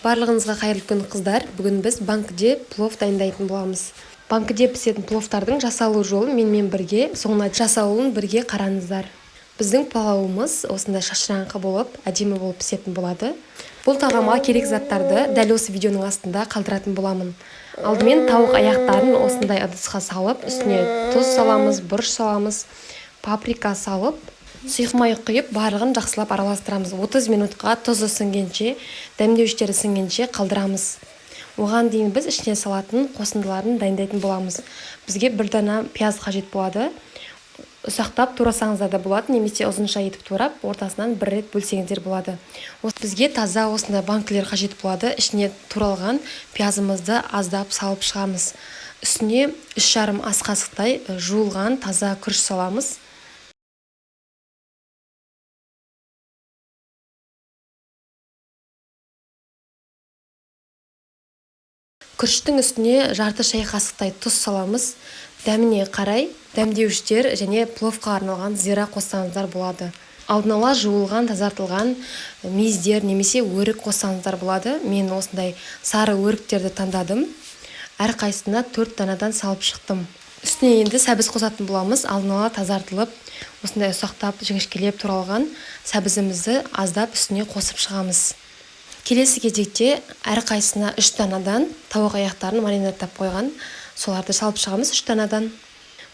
Барлығыңызға қайырлы күн қыздар. Бүгін біз банкіде плов дайындайтын боламыз. Банкіде пісетін пловтардың жасалу жолын менімен бірге, соңына жасалуын бірге қараңыздар. Біздің палауымыз осындай шашыраңқы болып, әдемі болып пісетін болады. Бұл тағамға керек заттарды дәл осы видеоның астында қалдыратын боламын. Алдымен тауық аяқтарын осындай ыдысқа салып, үстіне тұз саламыз, бұрыш саламыз, паприка салып, сұйық май құйып, барлығын жақсылап араластырамыз. 30 минутқа тұзы сіңгенше, дәмдеуіштері сіңгенше қалдырамыз. Оған дейін біз ішіне салатын қосындыларын дайындайтын боламыз. Бізге бір дана пияз қажет болады. Ұсақтап турасаңыздар да болады, немесе ұзынша етіп турап, ортасынан бір рет бөлсеңіздер болады. Бізге таза осындай банкілер қажет болады. Ішіне туралған пиязымызды аздап салып шығамыз. Үстіне 3,5 ас қасықтай жуылған таза күріш саламыз. Күріштің үстіне жарты шай қасықтай тұз саламыз. Дәміне қарай дәмдеуіштер және пловқа арналған зира қоссаңыздар болады. Алдын ала жуылған, тазартылған мейіздер немесе өрік қоссаңыздар болады. Мен осындай сары өріктерді таңдадым. Әрқайсысына 4 данадан салып шықтым. Үстіне енді сәбіз қосатын боламыз. Алдын ала тазартылып, осындай ұсақтап, жіңішкелеп туралған сәбізімізді аздап үстіне қосып шығамыз. Келесі кезекте әрқайсысына 3 данадан тауық аяқтарын маринадтап қойған, соларды салып шығамыз 3 данадан.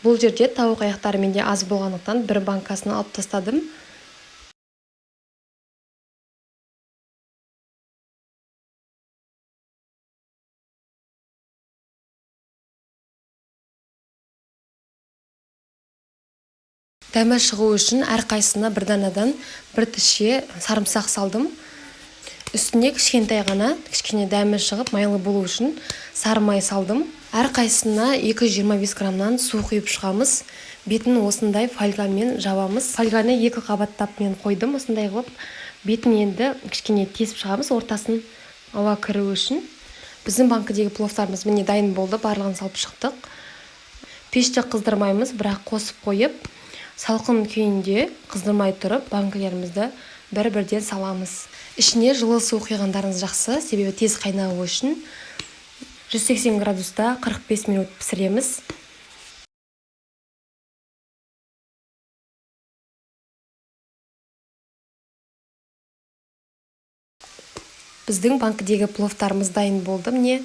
Бұл жерде тауық аяқтары менде аз болғандықтан бір банкасын алып тастадым. Дәмі шығу үшін әрқайсысына бір данадан бір тіше сарымсақ салдым. Үстіне кішкене дәмі шығып, майлы болу үшін сары май салдым. Әрқайсысына 225 граммнан су құйып шығамыз. Бетін осындай фольгамен жабамыз. Фольганы 2 қабаттап мен қойдым, осындай қылып. Бетін енді кішкене тесіп шығамыз, ортасын ауа кіру үшін. Біздің банкідегі пловтарымыз міне дайын болды, барлығын салып шықтық. Пешті қыздырмаймыз, бірақ қосып қойып, салқын күйінде қыздырмай тұрып, банкілерімізді бір-бірден саламыз. Ішіне жылы су құйғандарыңыз жақсы, себебі тез қайнауы үшін 180 градуста 45 минут пісіреміз. Біздің банкідегі пловтарымыз дайын болды. Міне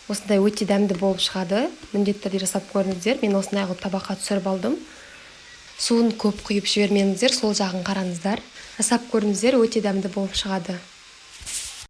осындай өте дәмді болып шығады. Міндетті түрде жасап көріңіздер. Мен осындай қылып табаққа түсіріп алдым. Суын көп құйып жібермеңіздер, сол жағын қараңыздар. Жасап көріңіздер, өте дәмді болып шығады.